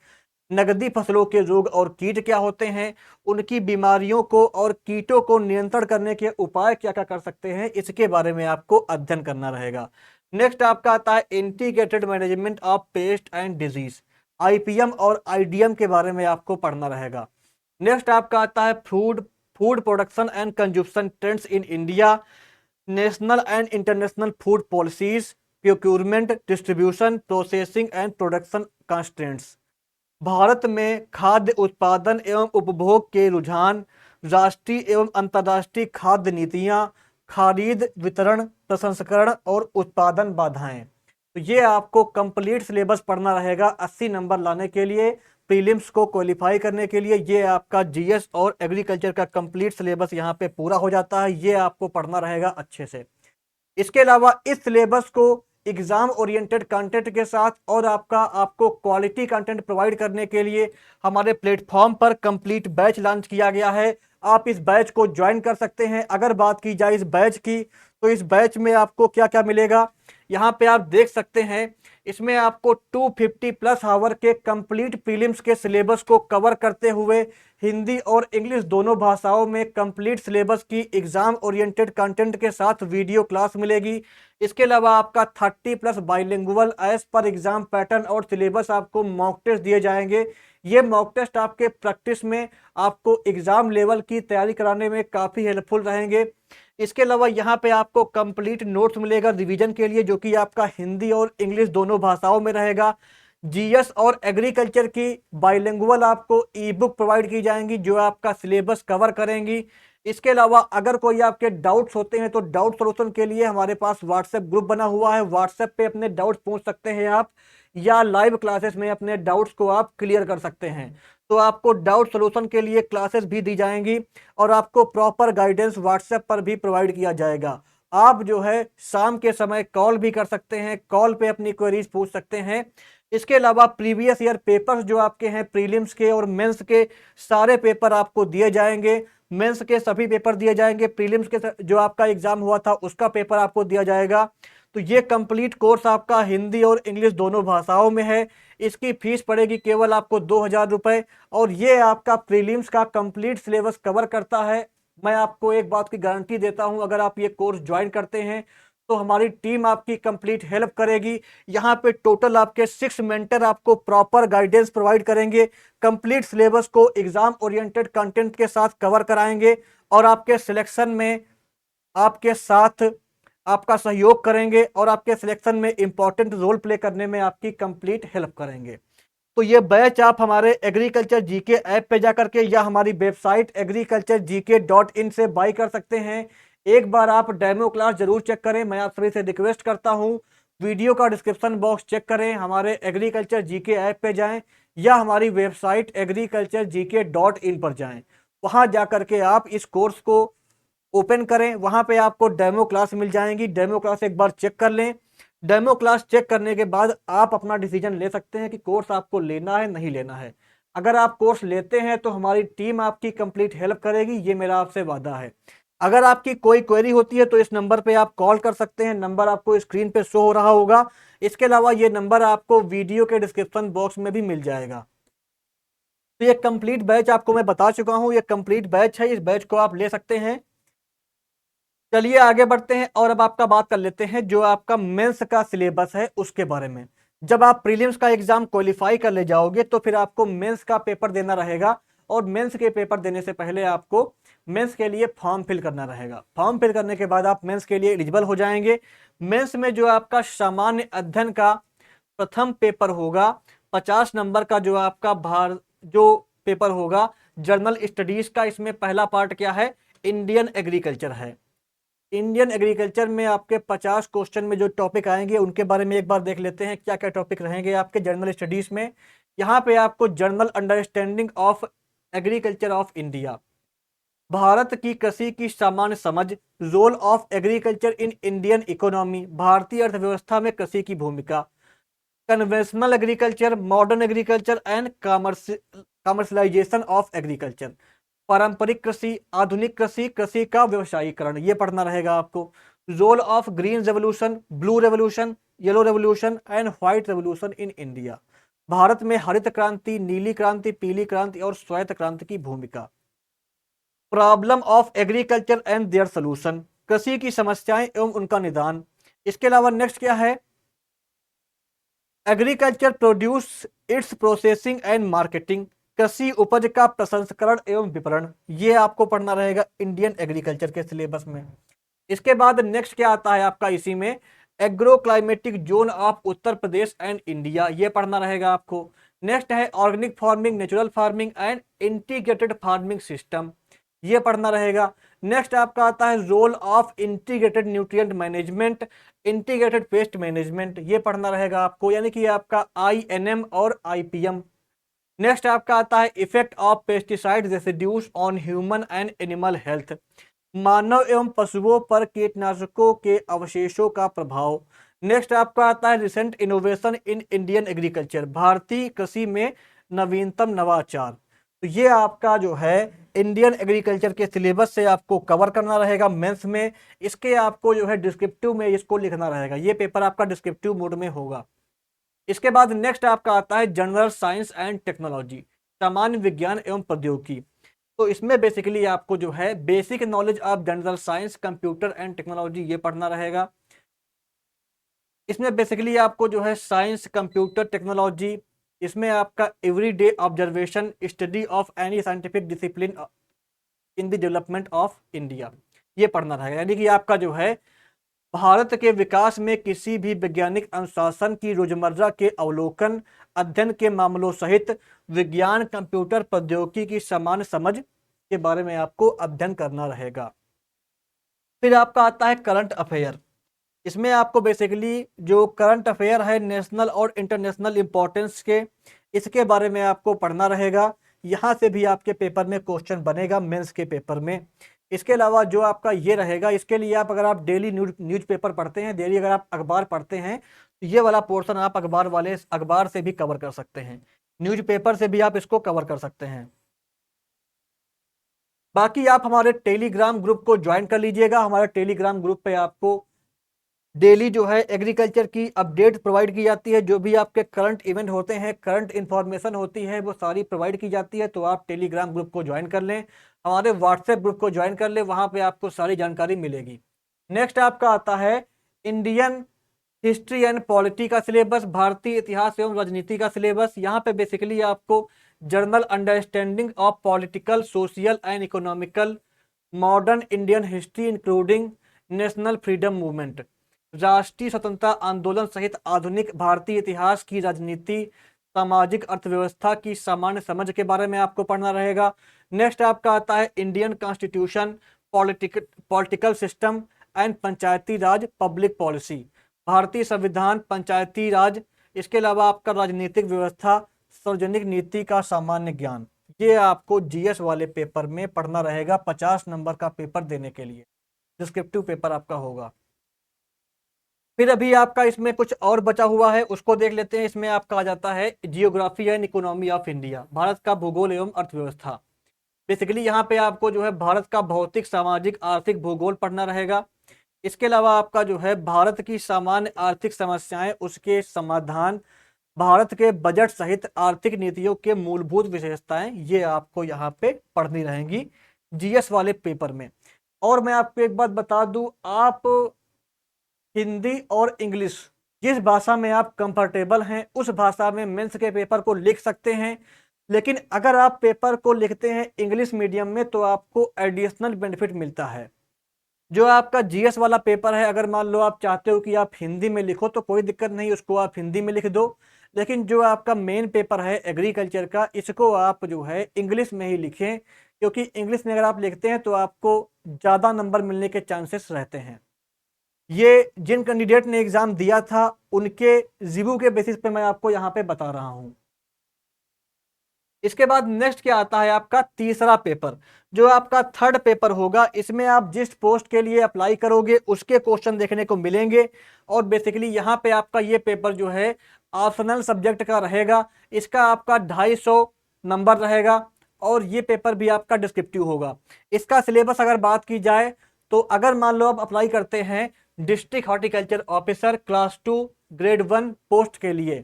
नगदी फसलों के रोग और कीट क्या होते हैं, उनकी बीमारियों को और कीटों को नियंत्रण करने के उपाय क्या क्या कर सकते हैं, इसके बारे में आपको अध्ययन करना रहेगा। नेक्स्ट आपका आता है integrated management of paste and disease, IPM और आईडीएम के बारे में आपको पढ़ना रहेगा। नेक्स्ट आपका आता है food food production and consumption trends in India, national and international food policies, procurement, distribution, processing and production constraints, Bharat में खाद्य उत्पादन एवं उपभोग के रुझान, राष्ट्रीय एवं अंतर्राष्ट्रीय खाद्य नीतियां, खरीद, वितरण, प्रसंस्करण और उत्पादन बाधाएं। तो ये आपको कंप्लीट सिलेबस पढ़ना रहेगा 80 नंबर लाने के लिए, प्रीलिम्स को क्वालिफाई करने के लिए। ये आपका जीएस और एग्रीकल्चर का कंप्लीट सिलेबस यहाँ पे पूरा हो जाता है, ये आपको पढ़ना रहेगा अच्छे से। इसके अलावा इस सिलेबस को एग्जाम ओरिएंटेड कंटेंट के साथ और आपको क्वालिटी कंटेंट प्रोवाइड करने के लिए हमारे प्लेटफॉर्म पर कंप्लीट बैच लॉन्च किया गया है। आप इस बैच को ज्वाइन कर सकते हैं। अगर बात की जाए इस बैच की, तो इस बैच में आपको क्या क्या मिलेगा, यहाँ पे आप देख सकते हैं। इसमें आपको 250 प्लस आवर के कंप्लीट प्रीलिम्स के सिलेबस को कवर करते हुए हिंदी और इंग्लिश दोनों भाषाओं में कंप्लीट सिलेबस की एग्जाम ओरिएंटेड कंटेंट के साथ वीडियो क्लास मिलेगी। इसके अलावा आपका 30 plus bilingual as per exam pattern और सिलेबस आपको मॉक टेस्ट दिए जाएंगे। ये मॉक टेस्ट आपके प्रैक्टिस में आपको एग्जाम लेवल की तैयारी कराने में काफ़ी हेल्पफुल रहेंगे। इसके अलावा यहाँ पे आपको कंप्लीट नोट्स मिलेगा रिवीजन के लिए, जो कि आपका हिंदी और इंग्लिश दोनों भाषाओं में रहेगा। जीएस और एग्रीकल्चर की बाइलिंगुअल आपको ई बुक प्रोवाइड की जाएंगी, जो आपका सिलेबस कवर करेंगी। इसके अलावा अगर कोई आपके डाउट्स होते हैं तो डाउट सॉल्यूशन के लिए हमारे पास व्हाट्सएप ग्रुप बना हुआ है, व्हाट्सएप पे अपने डाउट्स पूछ सकते हैं आप, या लाइव क्लासेस में अपने डाउट्स को आप क्लियर कर सकते हैं। तो आपको डाउट सॉल्यूशन के लिए क्लासेस भी दी जाएंगी और आपको प्रॉपर गाइडेंस व्हाट्सएप पर भी प्रोवाइड किया जाएगा। आप जो है शाम के समय कॉल भी कर सकते हैं, कॉल पे अपनी क्वेरीज पूछ सकते हैं। इसके अलावा प्रीवियस ईयर पेपर्स जो आपके हैं प्रीलिम्स के और मेंस के, सारे पेपर आपको दिए जाएंगे। मेंस के सभी पेपर दिए जाएंगे, प्रीलिम्स के जो आपका एग्जाम हुआ था उसका पेपर आपको दिया जाएगा। तो ये कंप्लीट कोर्स आपका हिंदी और इंग्लिश दोनों भाषाओं में है। इसकी फीस पड़ेगी केवल आपको 2,000 रुपये और ये आपका प्रीलिम्स का कंप्लीट सिलेबस कवर करता है। मैं आपको एक बात की गारंटी देता हूं, अगर आप ये कोर्स ज्वाइन करते हैं तो हमारी टीम आपकी कंप्लीट हेल्प करेगी। यहाँ पे टोटल आपके 6 मेंटर आपको प्रॉपर गाइडेंस प्रोवाइड करेंगे, कंप्लीट सिलेबस को एग्जाम ओरिएंटेड कंटेंट के साथ कवर कराएंगे और आपके सिलेक्शन में आपके साथ आपका सहयोग करेंगे और आपके सिलेक्शन में इंपॉर्टेंट रोल प्ले करने में आपकी कंप्लीट हेल्प करेंगे। तो ये बैच आप हमारे एग्रीकल्चर जीके ऐप पे जाकर के या हमारी वेबसाइट agriculturegk.in से बाई कर सकते हैं। एक बार आप डेमो क्लास जरूर चेक करें, मैं आप सभी से रिक्वेस्ट करता हूं। वीडियो का डिस्क्रिप्शन बॉक्स चेक करें, हमारे एग्रीकल्चर जीके ऐप पे जाएं या हमारी वेबसाइट agriculturegk.in पर जाएं। वहां जाकर के आप इस कोर्स को ओपन करें, वहां पे आपको डेमो क्लास मिल जाएंगी। डेमो क्लास एक बार चेक कर लें। डेमो क्लास चेक करने के बाद आप अपना डिसीजन ले सकते हैं कि कोर्स आपको लेना है नहीं लेना है। अगर आप कोर्स लेते हैं तो हमारी टीम आपकी कंप्लीट हेल्प करेगी, ये मेरा आपसे वादा है। अगर आपकी कोई क्वेरी होती है तो इस नंबर पे आप कॉल कर सकते हैं, नंबर आपको स्क्रीन पे शो हो रहा होगा। इसके अलावा ये नंबर आपको वीडियो के डिस्क्रिप्शन बॉक्स में भी मिल जाएगा। तो ये कंप्लीट बैच आपको मैं बता चुका हूं, ये कंप्लीट बैच है, इस बैच को आप ले सकते हैं। चलिए आगे बढ़ते हैं और अब आपका बात कर लेते हैं जो आपका मेंस का सिलेबस है उसके बारे में। जब आप प्रीलिम्स का एग्जाम क्वालिफाई कर ले जाओगे तो फिर आपको मेंस का पेपर देना रहेगा और मेंस के पेपर देने से पहले आपको मेंस के लिए फॉर्म फिल करना रहेगा। फॉर्म फिल करने के बाद आप मेंस के लिए एलिजिबल हो जाएंगे। मेंस में जो आपका सामान्य अध्ययन का प्रथम पेपर होगा, 50 नंबर का जो आपका जो पेपर होगा जर्नल स्टडीज का, इसमें पहला पार्ट क्या है, इंडियन एग्रीकल्चर है। इंडियन एग्रीकल्चर में आपके 50 क्वेश्चन में जो टॉपिक आएंगे उनके बारे में एक बार देख लेते हैं क्या क्या टॉपिक रहेंगे आपके जनरल स्टडीज में। यहाँ पे आपको general understanding of agriculture of India, भारत की कृषि की सामान्य समझ, role of agriculture in Indian economy, भारतीय अर्थव्यवस्था में कृषि की भूमिका, conventional agriculture, modern agriculture and commercialization of agriculture, पारंपरिक कृषि, आधुनिक कृषि, कृषि का व्यवसायीकरण, ये पढ़ना रहेगा आपको। Role of green revolution, blue revolution, yellow revolution and white revolution in India, भारत में हरित क्रांति, नीली क्रांति, पीली क्रांति और श्वेत क्रांति की भूमिका, problem of agriculture and their solution, कृषि की समस्याएं एवं उनका निदान। इसके अलावा नेक्स्ट क्या है, agriculture produce it's processing and marketing, कृषि उपज का प्रसंस्करण एवं विपणन, ये आपको पढ़ना रहेगा इंडियन एग्रीकल्चर के सिलेबस में। इसके बाद नेक्स्ट क्या आता है आपका इसी में, agro climatic zone of Uttar Pradesh and India, ये पढ़ना रहेगा आपको। नेक्स्ट है organic farming, natural farming and integrated farming system, ये पढ़ना रहेगा। नेक्स्ट आपका आता है role of integrated nutrient management, integrated pest management, ये पढ़ना रहेगा आपको, यानी कि आपका INM और IPM। नेक्स्ट आपका आता है effect of pesticide residues on human and animal health, मानव एवं पशुओं पर कीटनाशकों के अवशेषों का प्रभाव। नेक्स्ट आपका आता है recent innovation in Indian agriculture, भारतीय कृषि में नवीनतम नवाचार। तो ये आपका जो है इंडियन एग्रीकल्चर के सिलेबस से आपको कवर करना रहेगा मेंस में। इसके आपको जो है डिस्क्रिप्टिव में इसको लिखना रहेगा, ये पेपर आपका डिस्क्रिप्टिव मोड में होगा। इसके बाद नेक्स्ट आपका आता है जनरल साइंस एंड टेक्नोलॉजी, सामान्य विज्ञान एवं प्रौद्योगिकी। तो इसमें बेसिकली आपको जो है basic knowledge of general science, computer and technology, ये पढ़ना रहेगा। इसमें बेसिकली आपको जो है साइंस, कंप्यूटर, टेक्नोलॉजी, इसमें आपका everyday observation, study of any scientific discipline in the development of India, ये पढ़ना रहेगा। यानी कि आपका जो है भारत के विकास में किसी भी वैज्ञानिक अनुशासन की रोजमर्रा के अवलोकन, अध्ययन के मामलों सहित विज्ञान, कंप्यूटर प्रौद्योगिकी की समान समझ, के बारे में आपको अध्ययन करना रहेगा। फिर आपका आता है करंट अफेयर। इसमें आपको बेसिकली जो करंट अफेयर है नेशनल और इंटरनेशनल इंपॉर्टेंस के, इसके बारे में आपको पढ़ना रहेगा। यहाँ से भी आपके पेपर में क्वेश्चन बनेगा मेंस के पेपर में। इसके अलावा जो आपका ये रहेगा, इसके लिए आप अगर आप डेली न्यूज़पेपर पढ़ते हैं, डेली अगर आप अखबार पढ़ते हैं, तो ये वाला पोर्शन आप अखबार से भी कवर कर सकते हैं, न्यूज़पेपर से भी आप इसको कवर कर सकते हैं। बाकी आप हमारे टेलीग्राम ग्रुप को ज्वाइन कर लीजिएगा। हमारे टेलीग्राम ग्रुप पे आपको डेली जो है एग्रीकल्चर की अपडेट प्रोवाइड की जाती है। जो भी आपके करंट इवेंट होते हैं, करंट इन्फॉर्मेशन होती है, वो सारी प्रोवाइड की जाती है। तो आप टेलीग्राम ग्रुप को ज्वाइन कर लें, हमारे व्हाट्सएप ग्रुप को ज्वाइन कर लें, वहाँ पे आपको सारी जानकारी मिलेगी। नेक्स्ट आपका आता है इंडियन हिस्ट्री एंड पॉलिटी का सिलेबस, भारतीय इतिहास एवं राजनीति का सिलेबस। यहाँ पे बेसिकली आपको general understanding of political, social and economical modern Indian history including national freedom movement, राष्ट्रीय स्वतंत्रता आंदोलन सहित आधुनिक भारतीय इतिहास की राजनीति, सामाजिक अर्थव्यवस्था की सामान्य समझ के बारे में आपको पढ़ना रहेगा। नेक्स्ट आपका आता है Indian constitution, political system and Panchayati Raj public policy, भारतीय संविधान, पंचायती राज। इसके अलावा आपका राजनीतिक व्यवस्था, सार्वजनिक नीति का सामान्य ज्ञान। ये आपको जीएस वाले पेपर में पढ़ना रहेगा 50 नंबर का पेपर देने के लिए, डिस्क्रिप्टिव पेपर आपका होगा। फिर अभी आपका इसमें कुछ और बचा हुआ है, उसको देख लेते हैं। इसमें आपका आ जाता है geography and economy of India, Bharat का भूगोल एवं अर्थव्यवस्था। बेसिकली यहाँ पे आपको जो है भारत का भौतिक, सामाजिक, आर्थिक भूगोल पढ़ना रहेगा। इसके अलावा आपका जो है भारत की सामान्य आर्थिक समस्याएं, उसके समाधान, भारत के बजट सहित आर्थिक नीतियों के मूलभूत विशेषताएं, ये आपको यहाँ पे पढ़नी रहेंगी जीएस वाले पेपर में। और मैं आपको एक बात बता दूं, आप हिंदी और इंग्लिश जिस भाषा में आप कंफर्टेबल हैं, उस भाषा में मेंस के पेपर को लिख सकते हैं। लेकिन अगर आप पेपर को लिखते हैं इंग्लिश मीडियम में, तो आपको एडिशनल बेनिफिट मिलता है। जो आपका जीएस वाला पेपर है, अगर मान लो आप चाहते हो कि आप हिंदी में लिखो, तो कोई दिक्कत नहीं, उसको आप हिंदी में लिख दो। लेकिन जो आपका मेन पेपर है एग्रीकल्चर का, इसको आप जो है इंग्लिश में ही लिखें, क्योंकि इंग्लिश में अगर आप लिखते हैं तो आपको ज़्यादा नंबर मिलने के चांसेस रहते हैं। ये जिन कैंडिडेट ने एग्जाम दिया था, उनके रिव्यू के बेसिस पे मैं आपको यहाँ पे बता रहा हूँ। इसके बाद नेक्स्ट क्या आता है आपका तीसरा पेपर, जो आपका थर्ड पेपर होगा। इसमें आप जिस पोस्ट के लिए अप्लाई करोगे उसके क्वेश्चन देखने को मिलेंगे। और बेसिकली यहाँ पे आपका ये पेपर जो है ऑप्शनल सब्जेक्ट का रहेगा। इसका आपका 250 नंबर रहेगा, और ये पेपर भी आपका डिस्क्रिप्टिव होगा। इसका सिलेबस अगर बात की जाए, तो अगर मान लो आप अप्लाई करते हैं district horticulture officer class 2 grade 1 post के लिए,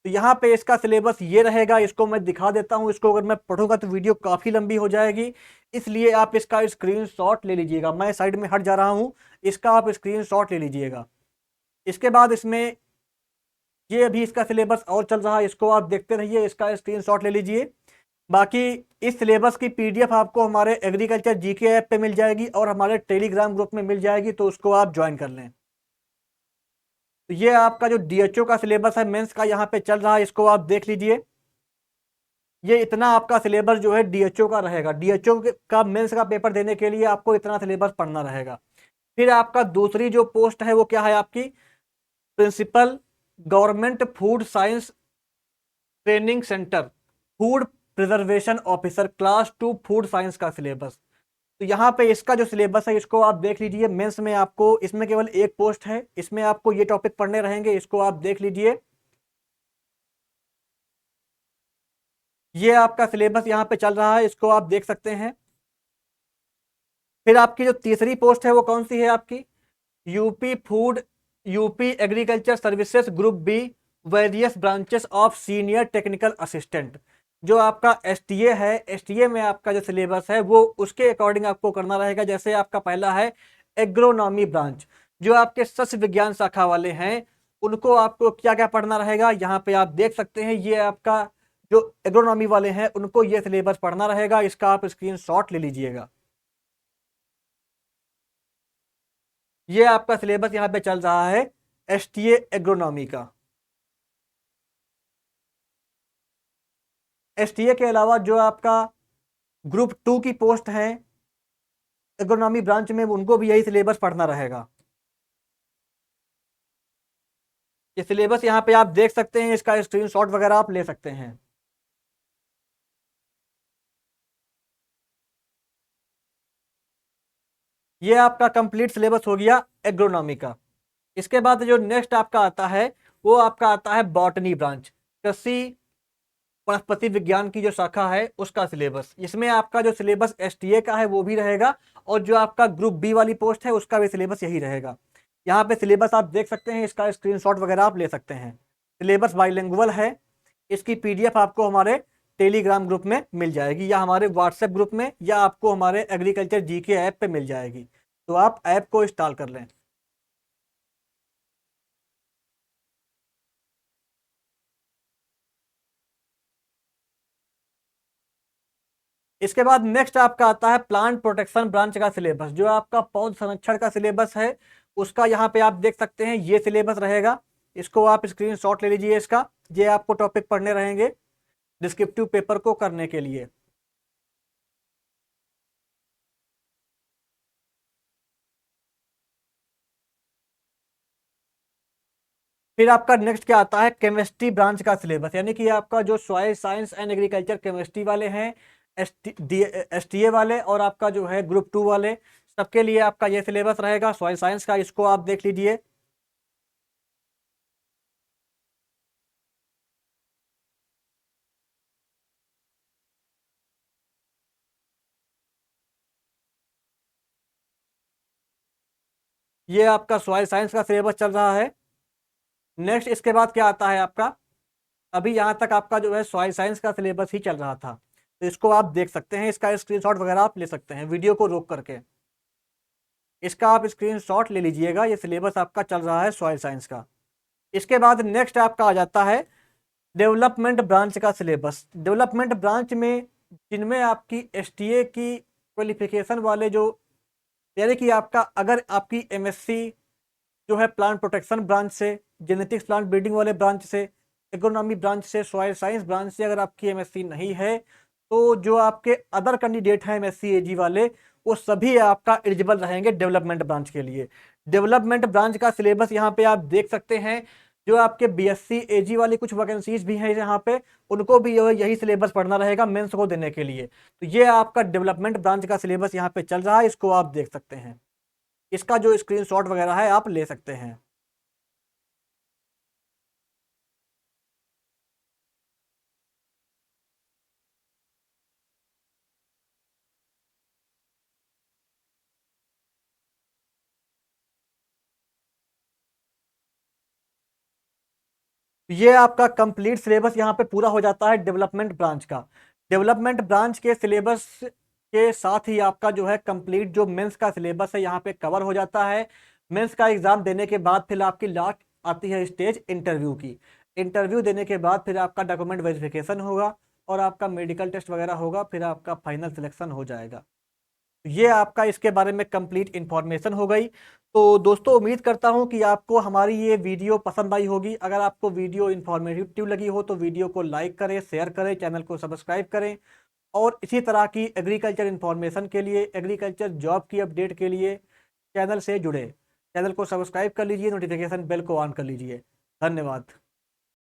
तो यहाँ पे इसका सिलेबस ये रहेगा। इसको मैं दिखा देता हूँ, इसको अगर मैं पढ़ूंगा तो वीडियो काफ़ी लंबी हो जाएगी, इसलिए आप इसका स्क्रीनशॉट ले लीजिएगा। मैं साइड में हट जा रहा हूँ, इसका आप स्क्रीनशॉट ले लीजिएगा। इसके बाद इसमें ये अभी इसका सिलेबस और चल रहा है, इसको आप देखते रहिए, इसका स्क्रीनशॉट ले लीजिए। बाकी इस सिलेबस की पीडीएफ आपको हमारे एग्रीकल्चर जीके ऐप पे मिल जाएगी और हमारे टेलीग्राम ग्रुप में मिल जाएगी, तो उसको आप ज्वाइन कर लें। तो ये आपका जो डीएचओ का सिलेबस है मेंस का यहाँ पे चल रहा है, इसको आप देख लीजिए। ये इतना आपका सिलेबस जो है डीएचओ का रहेगा। डीएचओ का मेंस का पेपर देने के लिए आपको इतना सिलेबस पढ़ना रहेगा। फिर आपका दूसरी जो पोस्ट है वो क्या है आपकी, principal government food science training centre, food preservation officer class 2 food science का सिलेबस। तो यहाँ पे इसका जो सिलेबस है इसको आप देख लीजिए। मेंस में आपको इसमें केवल एक पोस्ट है, इसमें आपको ये टॉपिक पढ़ने रहेंगे, इसको आप देख लीजिए। ये आपका सिलेबस यहाँ पे चल रहा है, इसको आप देख सकते हैं। फिर आपकी जो तीसरी पोस्ट है वो कौन सी है आपकी, UP food, UP agriculture services group B, various branches of senior technical assistant. जो आपका एसटीए है, एसटीए में आपका जो सिलेबस है वो उसके अकॉर्डिंग आपको करना रहेगा। जैसे आपका पहला है एग्रोनॉमी ब्रांच, जो आपके सस्य विज्ञान शाखा वाले हैं, उनको आपको क्या क्या पढ़ना रहेगा, यहाँ पे आप देख सकते हैं। ये आपका जो एग्रोनॉमी वाले हैं उनको ये सिलेबस पढ़ना रहेगा, इसका आप स्क्रीनशॉट ले लीजिएगा। ये आपका सिलेबस यहाँ पे चल रहा है एसटीए एग्रोनॉमी का। एसटीए के अलावा जो आपका ग्रुप 2 की पोस्ट है एग्रोनॉमी ब्रांच में, उनको भी यही सिलेबस पढ़ना रहेगा। ये सिलेबस यहाँ पे आप देख सकते हैं, इसका स्क्रीनशॉट वगैरह आप ले सकते हैं। ये आपका कंप्लीट सिलेबस हो गया एग्रोनॉमी का। इसके बाद जो नेक्स्ट आपका आता है वो आपका आता है बॉटनी ब्रांच, कृषि वनस्पति विज्ञान की जो शाखा है उसका सिलेबस। इसमें आपका जो सिलेबस एसटीए का है वो भी रहेगा, और जो आपका ग्रुप बी वाली पोस्ट है उसका भी सिलेबस यही रहेगा। यहाँ पे सिलेबस आप देख सकते हैं, इसका स्क्रीनशॉट वगैरह आप ले सकते हैं। सिलेबस बाइलिंगुअल है। इसकी पीडीएफ आपको हमारे टेलीग्राम ग्रुप में मिल जाएगी, या हमारे व्हाट्सएप ग्रुप में, या आपको हमारे एग्रीकल्चर जीके ऐप पे मिल जाएगी। तो आप ऐप को इंस्टॉल कर लें। इसके बाद नेक्स्ट आपका आता है प्लांट प्रोटेक्शन ब्रांच का सिलेबस, जो आपका पौध संरक्षण का सिलेबस है उसका यहाँ पे आप देख सकते हैं ये सिलेबस रहेगा। इसको आप स्क्रीनशॉट ले लीजिए इसका। ये आपको टॉपिक पढ़ने रहेंगे डिस्क्रिप्टिव पेपर को करने के लिए। फिर आपका नेक्स्ट क्या आता है केमिस्ट्री ब्रांच का सिलेबस, यानी कि आपका जो soil science and agriculture chemistry वाले हैं, एसटीए वाले, और आपका जो है ग्रुप 2 वाले, सबके लिए आपका ये सिलेबस रहेगा सॉइल साइंस का। इसको आप देख लीजिए। ये आपका सॉइल साइंस का सिलेबस चल रहा है। नेक्स्ट इसके बाद क्या आता है आपका, अभी यहाँ तक आपका जो है सॉइल साइंस का सिलेबस ही चल रहा था, तो इसको आप देख सकते हैं। इसका स्क्रीनशॉट वगैरह आप ले सकते हैं वीडियो को रोक करके। इसका आप स्क्रीनशॉट ले लीजिएगा, ये सिलेबस आपका चल रहा है सॉइल साइंस का। इसके बाद नेक्स्ट आपका आ जाता है डेवलपमेंट ब्रांच का सिलेबस। डेवलपमेंट ब्रांच में जिनमें आपकी एसटीए की क्वालिफिकेशन वाले जो, यानी कि आपका अगर आपकी एमएससी जो है प्लांट प्रोटेक्शन ब्रांच से, जेनेटिक्स प्लांट ब्रीडिंग वाले ब्रांच से, इकोनॉमी ब्रांच से, सॉइल साइंस ब्रांच से अगर आपकी एमएससी नहीं है, तो जो आपके अदर कैंडिडेट हैं एमएससी एजी वाले, वो सभी आपका एलिजिबल रहेंगे डेवलपमेंट ब्रांच के लिए। डेवलपमेंट ब्रांच का सिलेबस यहाँ पे आप देख सकते हैं। जो आपके बीएससी एजी वाली कुछ वैकेंसीज भी हैं यहाँ पे, उनको भी यही सिलेबस पढ़ना रहेगा मेंस को देने के लिए। तो ये आपका डेवलपमेंट ब्रांच का सिलेबस यहाँ पे चल रहा है, इसको आप देख सकते हैं। इसका जो स्क्रीनशॉट वगैरह है आप ले सकते हैं। ये आपका कंप्लीट सिलेबस यहाँ पे पूरा हो जाता है डेवलपमेंट ब्रांच का। डेवलपमेंट ब्रांच के सिलेबस के साथ ही आपका जो है कंप्लीट जो मेंस का सिलेबस है यहाँ पे कवर हो जाता है। मेंस का एग्जाम देने के बाद फिर आपकी लास्ट आती है स्टेज इंटरव्यू की। इंटरव्यू देने के बाद फिर आपका डॉक्यूमेंट वेरिफिकेशन होगा, और आपका मेडिकल टेस्ट वगैरह होगा, फिर आपका फाइनल सिलेक्शन हो जाएगा। ये आपका इसके बारे में कंप्लीट इन्फॉर्मेशन हो गई। तो दोस्तों उम्मीद करता हूँ कि आपको हमारी ये वीडियो पसंद आई होगी। अगर आपको वीडियो इन्फॉर्मेटिव लगी हो तो वीडियो को लाइक करें, शेयर करें, चैनल को सब्सक्राइब करें, और इसी तरह की एग्रीकल्चर इन्फॉर्मेशन के लिए, एग्रीकल्चर जॉब की अपडेट के लिए चैनल से जुड़े। चैनल को सब्सक्राइब कर लीजिए, नोटिफिकेशन बेल को ऑन कर लीजिए। धन्यवाद।